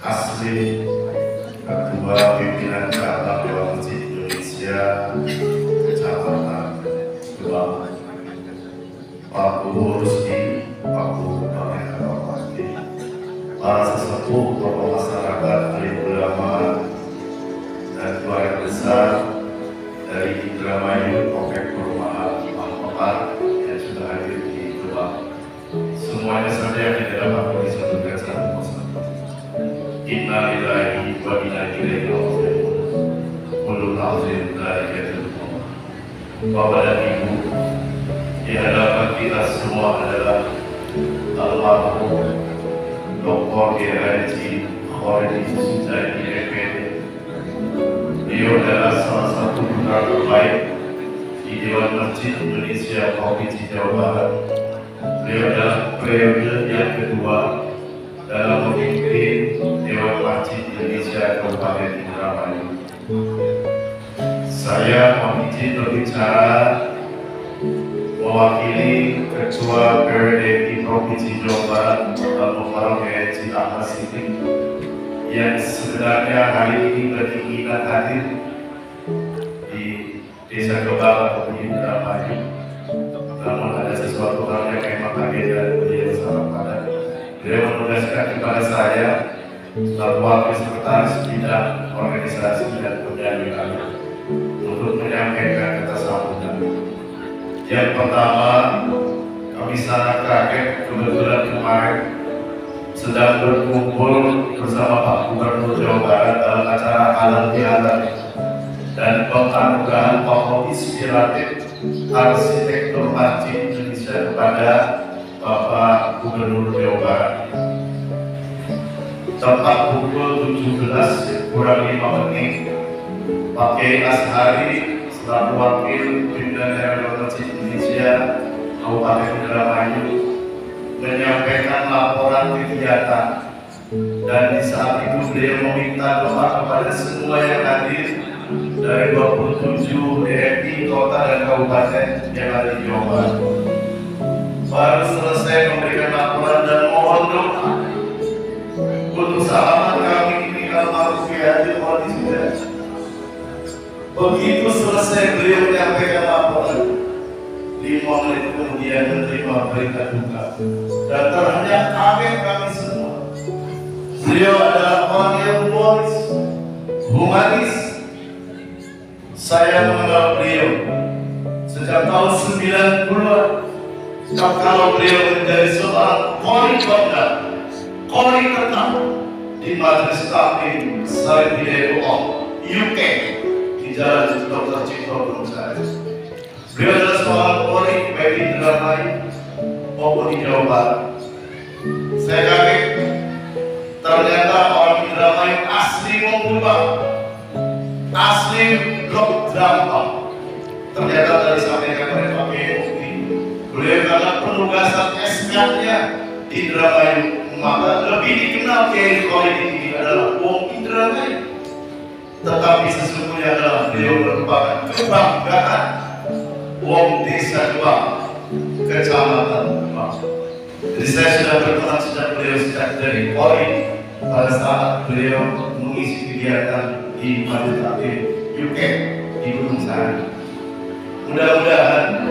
asli Ketua Pimpinan Cabang Dewan Masjid Indonesia Kecamatan Subang, Pak Guru Rusdi, Pak Guru Pamekarawati, para sesepuh tokoh masyarakat, alim ulama, dan keluarga besar dari Indramayu, Komplek Perumahan Mahmud yang sudah hadir di Subang. Semuanya saja yang tidak dapat kami sebutkan satu persatu. Inna lillahi wa inna ilaihi raji'un. Ulul azim dzalikatul umur. Bapak dan Ibu, di hadapan kita semua adalah almarhum Dr. G.H. Khalidi Suzaidi MPD. Beliau adalah salah satu putra terbaik di Dewan Masjid Indonesia Provinsi Jawa Barat. Beliau adalah periode yang kedua dalam memimpin Dewan Masjid Indonesia Kabupaten Indramayu. Saya mohon izin berbicara mewakili Ketua PWDI Provinsi Jawa Barat Al-Mukarram Haji Ahmad Siddiq yang sebenarnya hari ini berkeinginan hadir di Desa Gebang atau di Indramayu, namun ada sesuatu hal yang memang agenda beliau sangat padat. Beliau menugaskan kepada saya selaku wakil sekretaris bidang organisasi dan pendanaan untuk menyampaikan kata sambutan. Yang pertama, kami sangat kaget kebetulan kemarin sedang berkumpul bersama Pak Gubernur Jawa Barat dalam acara halal bihalal dan penganugerahan tokoh inspiratif arsitektur masjid Indonesia kepada Bapak Gubernur Jawa Barat. Tepat pukul 17 kurang 5 menit, Pak Kiai Ashari selaku wakil pimpinan Dewan Masjid Indonesia Kabupaten Indramayu menyampaikan laporan kegiatan, dan di saat itu beliau meminta doa kepada semua yang hadir dari 27 DMI kota dan kabupaten yang ada di Jawa Barat. Baru selesai memberikan laporan dan mohon doa untuk sahabat kami ini almarhum Haji Khalidi Suzaidi. Begitu selesai beliau menyampaikan laporan, 5 menit kemudian menerima berita duka, dan ternyata kaget kami semua. Beliau adalah orang yang humanis. Saya mengenal beliau sejak tahun 90-an. Kalau beliau menjadi seorang kori tetap di Majelis Taklim Syarif Hidayatullah UK di Jalan Dr. Cipto Gunungsari. Beliau adalah seorang kori baik di Indramayu maupun di Jawa Barat. Saya kaget, ternyata orang Indramayu asli Mongkubang, asli Blok Drampang. Ternyata dari sampaikan oleh Pak Kiai, beliau karena penugasan SK-nya di Indramayu, maka lebih dikenal Kiai Khalidi ini adalah wong Indramayu. Tetapi sesungguhnya adalah beliau merupakan kebanggaan wong Desa Gebang, Kecamatan Gebang. Jadi saya sudah berkenan sejak beliau dari Kori pada saat beliau mengisi kegiatan di Majelis Taklim UK di Gunungsari. Mudah-mudahan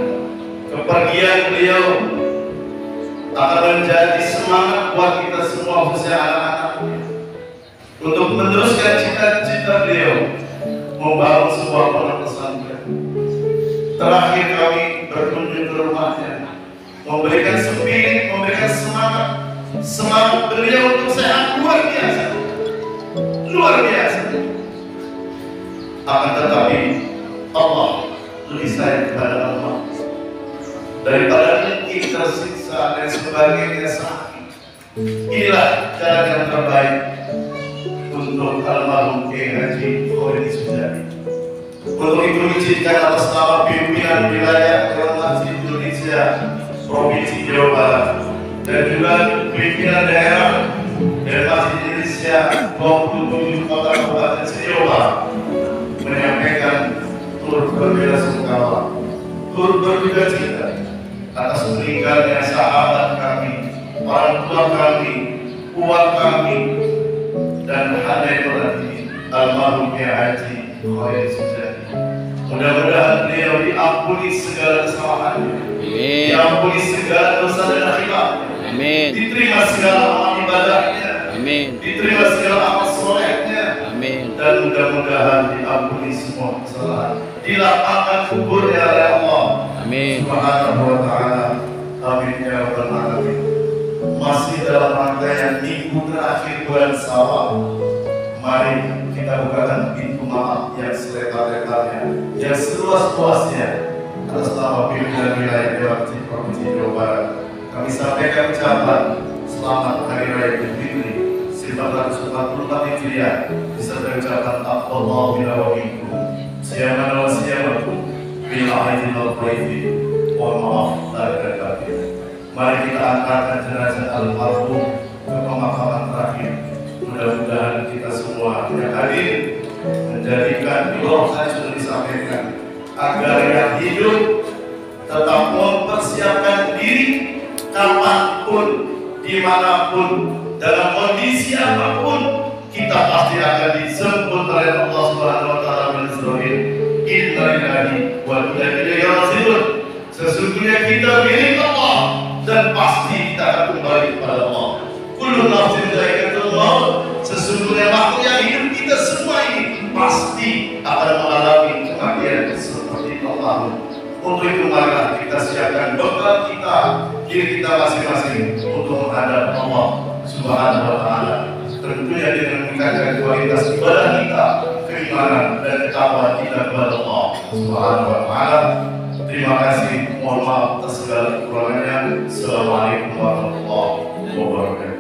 kepergian beliau akan menjadi semangat buat kita semua, khususnya anak-anak, untuk meneruskan cita-cita beliau membangun sebuah pondok pesantren. Terakhir kami berkunjung ke rumahnya, memberikan spirit, memberikan semangat beliau untuk sehat luar biasa, luar biasa. Akan tetapi Allah lebih sayang kepada Allah daripada mungkin tersiksa dan sebagainya sakit. Inilah jalan yang terbaik untuk almarhum Kiai Haji Khalidi Suzaidi. Untuk itu izinkan atas nama pimpinan wilayah Dewan Masjid Indonesia Provinsi Jawa Barat dan juga pimpinan daerah Dewan Masjid Indonesia 27 kota kabupaten se-Jawa Barat menyampaikan turut berbela-sungkawa, turut berduka cita atas meninggalnya sahabat kami, orang tua kami, uang kami, dan Rektorat ini, almarhum Kiai Haji Khairil Sujadi. Mudah-mudahan beliau diampuni segala kesalahannya, diampuni segala dosa dan akibatnya, diterima segala amal ibadahnya, diterima segala amal solehnya, dan mudah-mudahan diampuni semua kesalahan, dilapangkan kuburnya oleh Allah Subhanahu wa Ta'ala. Amin ya rabbal alamin. Masih dalam rangkaian minggu terakhir bulan Syawal, mari kita bukakan pintu maaf yang selebar-lebarnya, yang seluas-luasnya atas nama pimpinan wilayah Dewan Provinsi Jawa Barat. Kami sampaikan ucapan selamat Hari Raya Idul Fitri 1444 Hijriah disertai ucapan Allahu minna wa minkum siyamana wa siyamakum bil aidil wal faizi. Mohon maaf lahir dan batin. Mari kita angkatkan jenazah almarhum ke pemakaman terakhir. Mudah-mudahan kita semua yang hadir menjadikan doa yang sudah disampaikan agar yang hidup tetap mempersiapkan diri kapanpun, dimanapun, dalam kondisi apapun, kita pasti akan disebut oleh Allah Subhanahu wa Ta'ala mensuruhin inna lillahi wa inna ilaihi raji'un. Sesungguhnya kita milik Allah dan pasti kita akan kembali kepada Allah. Kullu nafsin dha'iqatul maut. Sesungguhnya makhluk yang hidup kita semua ini pasti akan mengalami kematian seperti Allah. Untuk itu maka kita siapkan bekal kita, diri kita masing-masing untuk menghadap Allah Subhanahu wa Ta'ala. Tentunya dengan meningkatkan kualitas ibadah kita, keimanan dan ketakwaan kita kepada Allah Subhanahu wa Ta'ala. Terima kasih, mohon maaf atas segala kekurangannya. Assalamualaikum warahmatullahi wabarakatuh.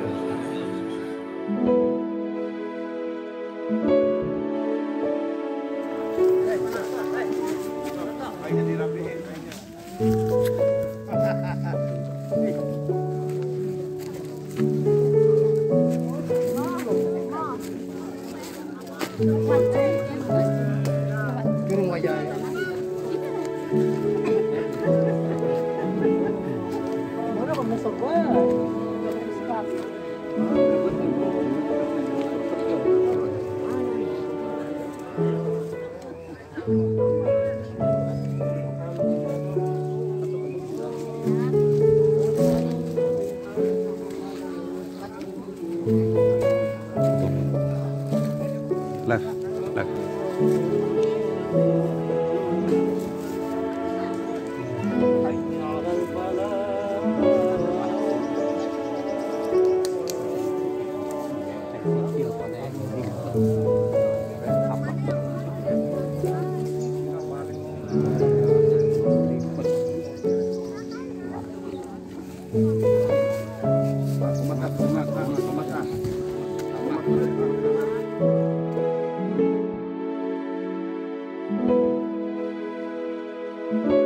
Thank you.